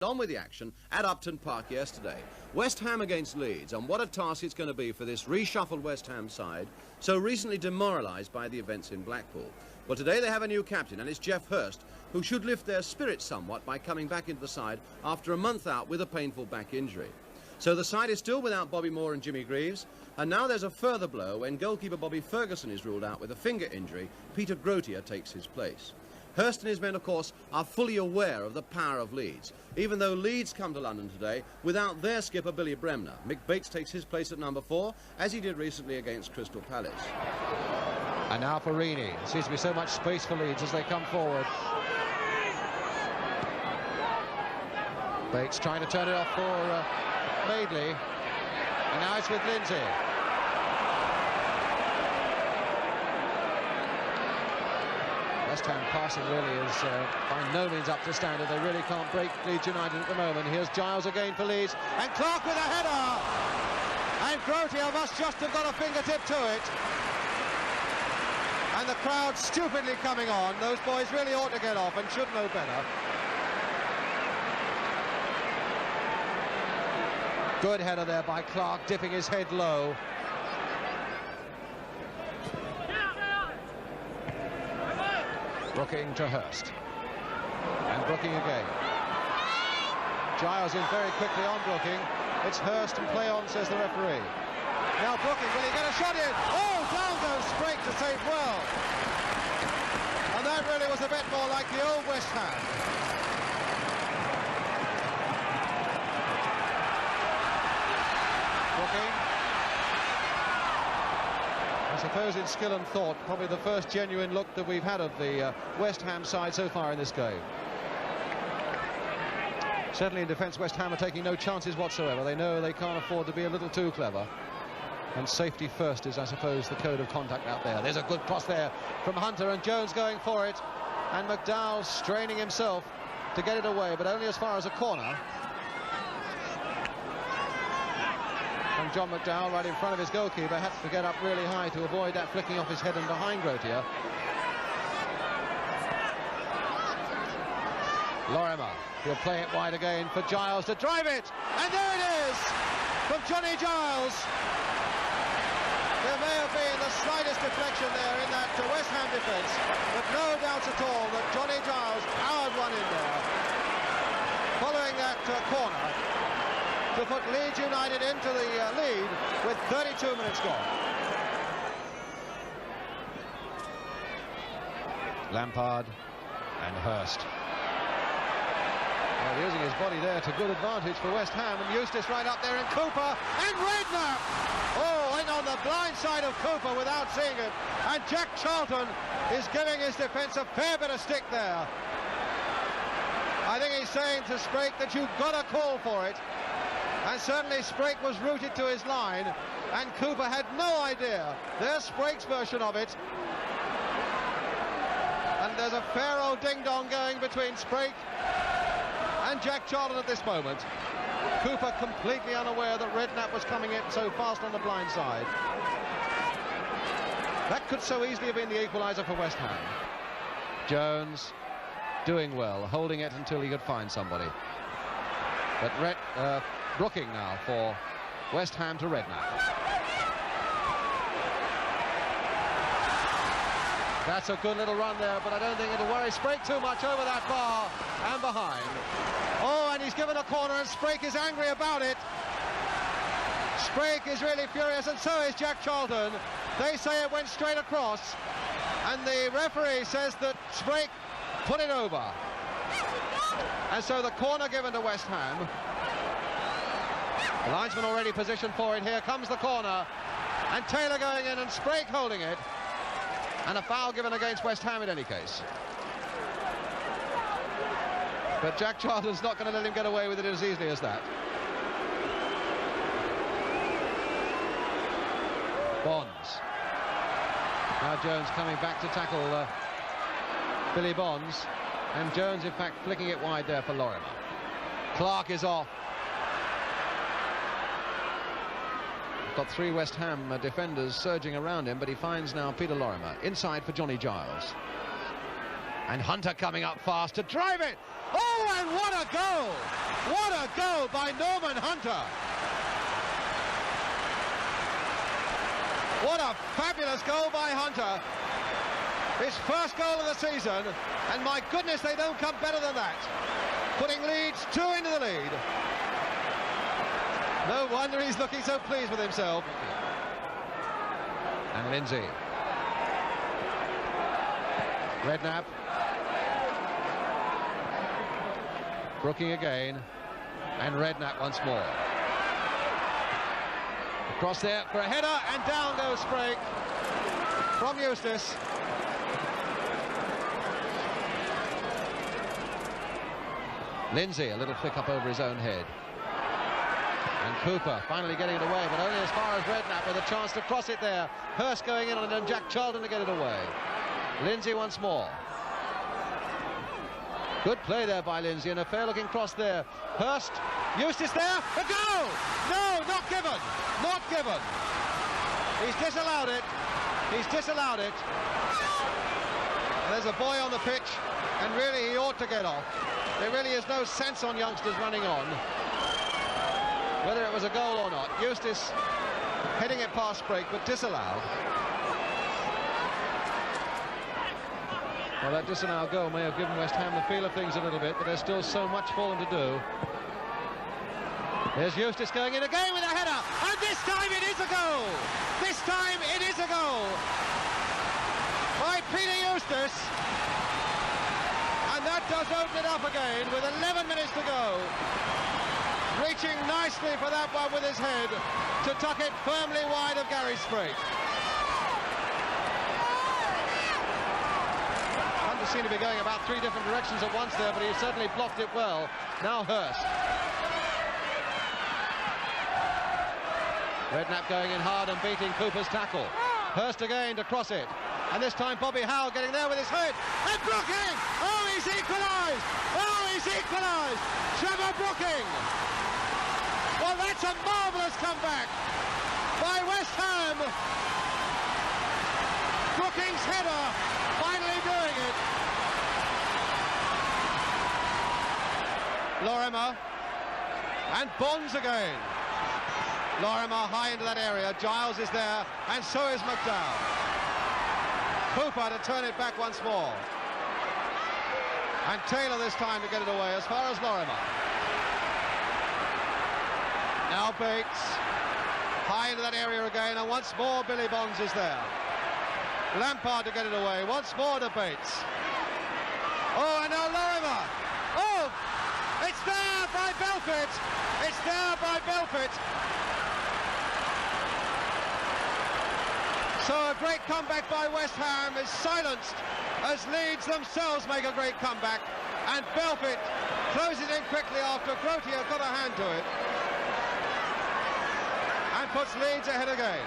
On with the action at Upton Park yesterday. West Ham against Leeds, and what a task it's going to be for this reshuffled West Ham side, so recently demoralised by the events in Blackpool. Well, today they have a new captain, and it's Geoff Hurst, who should lift their spirits somewhat by coming back into the side after a month out with a painful back injury. So the side is still without Bobby Moore and Jimmy Greaves, and now there's a further blow when goalkeeper Bobby Ferguson is ruled out with a finger injury. Peter Grotier takes his place. Hurst and his men, of course, are fully aware of the power of Leeds, even though Leeds come to London today without their skipper Billy Bremner. Mick Bates takes his place at number 4, as he did recently against Crystal Palace. And now for Rini. There seems to be so much space for Leeds as they come forward. Bates trying to turn it off for Madeley. And now it's with Lindsay. West Ham passing really is by no means up to standard. They really can't break Leeds United at the moment. Here's Giles again for Leeds, and Clark with a header, and Grotier must just have got a fingertip to it, and the crowd stupidly coming on. Those boys really ought to get off and should know better. Good header there by Clark, dipping his head low. Brooking to Hurst, and Brooking again. Giles in very quickly on Brooking. It's Hurst and play on, says the referee. Now Brooking, will he get a shot in? Oh, down goes Sprake to save well. And that really was a bit more like the old West Ham. Brooking. I suppose in skill and thought, probably the first genuine look that we've had of the West Ham side so far in this game. Certainly in defence, West Ham are taking no chances whatsoever. They know they can't afford to be a little too clever. And safety first is, I suppose, the code of conduct out there. There's a good cross there from Hunter, and Jones going for it. And McDowell straining himself to get it away, but only as far as a corner. And John McDowell, right in front of his goalkeeper, had to get up really high to avoid that flicking off his head and behind Grotier. Lorimer, he'll play it wide again for Giles to drive it, and there it is from Johnny Giles. There may have been the slightest deflection there in that West Ham defence, but no doubt at all that Johnny Giles powered one in there, following that corner, to put Leeds United into the lead with 32 minutes gone. Lampard and Hurst. Well, using his body there to good advantage for West Ham, and Eustace right up there, and Cooper and Redknapp. Oh, in on the blind side of Cooper without seeing it, and Jack Charlton is giving his defence a fair bit of stick there. I think he's saying to Sprake that you've got to call for it. And certainly Sprake was rooted to his line, and Cooper had no idea. There's Sprake's version of it. And there's a fair old ding-dong going between Sprake and Jack Charlton at this moment. Cooper completely unaware that Redknapp was coming in so fast on the blind side. That could so easily have been the equaliser for West Ham. Jones doing well, holding it until he could find somebody. But Brooking now for West Ham to Redknapp. That's a good little run there, but I don't think it'll worry Sprake too much over that bar and behind. Oh, and he's given a corner, and Sprake is angry about it. Sprake is really furious, and so is Jack Charlton. They say it went straight across, and the referee says that Sprake put it over. And so the corner given to West Ham. The linesman already positioned for it. Here comes the corner, and Taylor going in, and Sprake holding it, and a foul given against West Ham in any case. But Jack Charlton's not going to let him get away with it as easily as that. Bonds. Now Jones coming back to tackle Billy Bonds, and Jones in fact flicking it wide there for Lorimer. Clark is off. Got 3 West Ham defenders surging around him, but he finds now Peter Lorimer inside for Johnny Giles. And Hunter coming up fast to drive it. Oh, and what a goal! What a goal by Norman Hunter! What a fabulous goal by Hunter. His first goal of the season, and my goodness, they don't come better than that. Putting Leeds 2 into the lead. No wonder he's looking so pleased with himself. And Lindsay. Redknapp. Brooking again. And Redknapp once more. Across there for a header, and down goes Sprague from Eustace. Lindsay, a little flick up over his own head. And Cooper finally getting it away, but only as far as Redknapp with a chance to cross it there. Hurst going in on it and Jack Charlton to get it away. Lindsay once more. Good play there by Lindsay, and a fair-looking cross there. Hurst, Eustace there, a goal! No, not given, not given. He's disallowed it, he's disallowed it. And there's a boy on the pitch, and really he ought to get off. There really is no sense on youngsters running on, whether it was a goal or not. Eustace heading it past Sprague, but disallowed. Well, that disallowed goal may have given West Ham the feel of things a little bit, but there's still so much for them to do. There's Eustace going in again with a header, and this time it is a goal! This time it is a goal! By Peter Eustace. And that does open it up again with 11 minutes to go. Reaching nicely for that one with his head to tuck it firmly wide of Gary Sprague. Hunter seemed to be going about 3 different directions at once there, but he certainly blocked it well. Now Hurst. Redknapp going in hard and beating Cooper's tackle. Hurst again to cross it. And this time Bobby Howe getting there with his head. And Brooking! Oh, he's equalised! Oh, he's equalised! Trevor Brooking! Well, that's a marvellous comeback by West Ham. Brooking's header finally doing it. Lorimer. And Bonds again. Lorimer high into that area. Giles is there, and so is McDowell. Cooper to turn it back once more. And Taylor this time to get it away as far as Lorimer. Now Bates. High into that area again, and once more Billy Bonds is there. Lampard to get it away. Once more to Bates. Oh, and now Lorimer. Oh! It's there by Belfort. It's there by Belfort. So a great comeback by West Ham is silenced as Leeds themselves make a great comeback, and Belfort closes in quickly after Grotier got a hand to it and puts Leeds ahead again.